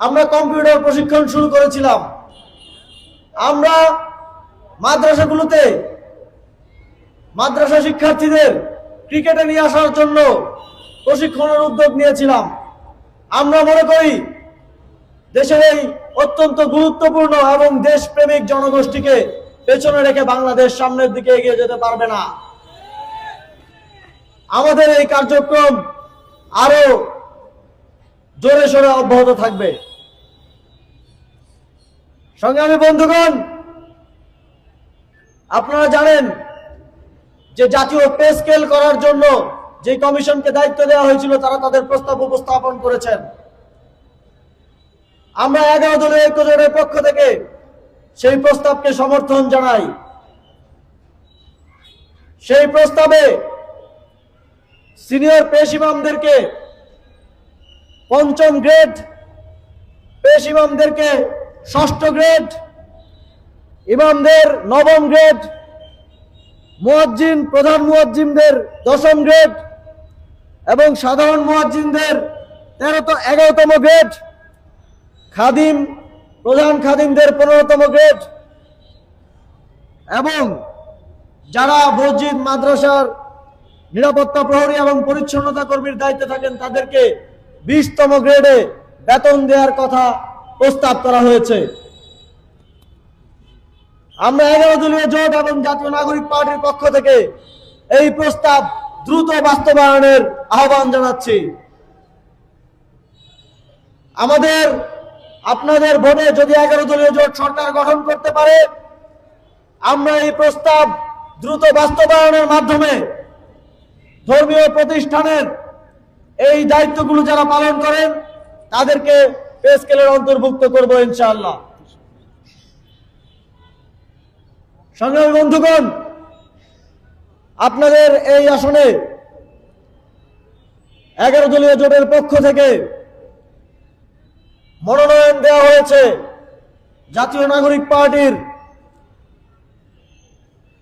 আমরা কম্পিউটার প্রশিক্ষণ শুরু করেছিলাম। আমরা মাদ্রাসাগুলোতে মাদ্রাসা শিক্ষার্থীদের ক্রিকেটে নিয়ে আসার জন্য প্রশিক্ষণের উদ্যোগ নিয়েছিলাম। আমরা মনে করি দেশের এই অত্যন্ত গুরুত্বপূর্ণ এবং দেশপ্রেমিক জনগোষ্ঠীকে পেছনে রেখে বাংলাদেশ সামনের দিকে এগিয়ে যেতে পারবে না। আমাদের এই কার্যক্রম আরো জোরে সোরে অব্যাহত থাকবে। সংগ্রামী বন্ধুগণ, আপনারা জানেন যে জাতীয় পে স্কেল করার জন্য যে কমিশনকে দায়িত্ব দেওয়া হয়েছিল তারা তাদের প্রস্তাব উপস্থাপন করেছেন। আমরা 11 দলীয় ঐক্যজোটের পক্ষ থেকে সেই প্রস্তাবকে সমর্থন জানাই। সেই প্রস্তাবে সিনিয়র পেশ ইমামদেরকে 5ম গ্রেড, পেশ ইমামদেরকে 6ষ্ঠ গ্রেড, ইমামদের 9ম গ্রেড, মুয়াজ্জিন প্রধান মুয়াজ্জিনদের 10ম গ্রেড এবং সাধারণ মুয়াজ্জিনদের 11তম গ্রেড, খাদিম প্রধান খাদিমদের 15তম গ্রেড এবং যারা মসজিদ মাদ্রাসার নিরাপত্তা প্রহরী এবং পরিচ্ছন্নতা কর্মীর দায়িত্বে থাকেন তাদেরকে 20তম গ্রেডে বেতন দেওয়ার কথা প্রস্তাব করা হয়েছে। আমরা 11 দলীয় জোট এবং জাতীয় নাগরিক পার্টির পক্ষ থেকে এই প্রস্তাব দ্রুত বাস্তবায়নের আহ্বান জানাচ্ছি। আপনাদের ভোটে যদি 11 দলীয় জোট সরকার গঠন করতে পারে, আমরা এই প্রস্তাব দ্রুত বাস্তবায়নের মাধ্যমে ধর্মীয় প্রতিষ্ঠানের এই দায়িত্বগুলো যারা পালন করেন তাদেরকে পে স্কেলের অন্তর্ভুক্ত করব ইনশাআল্লাহ। সংগ্রামী বন্ধুগণ, আপনাদের এই আসনে 11 দলীয় জোটের পক্ষ থেকে মনোনয়ন দেওয়া হয়েছে জাতীয় নাগরিক পার্টির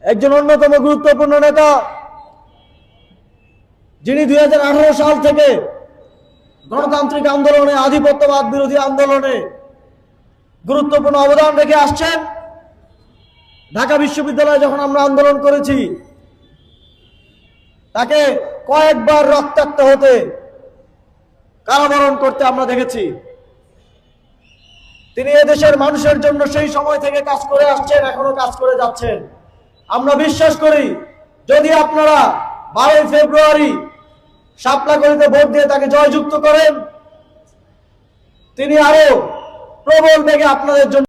একজন অন্যতম গুরুত্বপূর্ণ নেতা, যিনি 2018 সাল থেকে গণতান্ত্রিক আন্দোলনে, আধিপত্যবাদ বিরোধী আন্দোলনে গুরুত্বপূর্ণ অবদান রেখে আসছেন। ঢাকা বিশ্ববিদ্যালয়ে যখন আমরা আন্দোলন করেছি তাকে কয়েকবার রক্তাক্ত হতে, কারাবরণ করতে আমরা দেখেছি। তিনি এদেশের মানুষের জন্য সেই সময় থেকে কাজ করে আসছেন, এখনো কাজ করে যাচ্ছেন। আমরা বিশ্বাস করি যদি আপনারা 12 ফেব্রুয়ারি শাপলাকলিতে ভোট দিয়ে তাকে জয়যুক্ত করেন, তিনি আরো প্রবল বেগে আপনাদের জন্য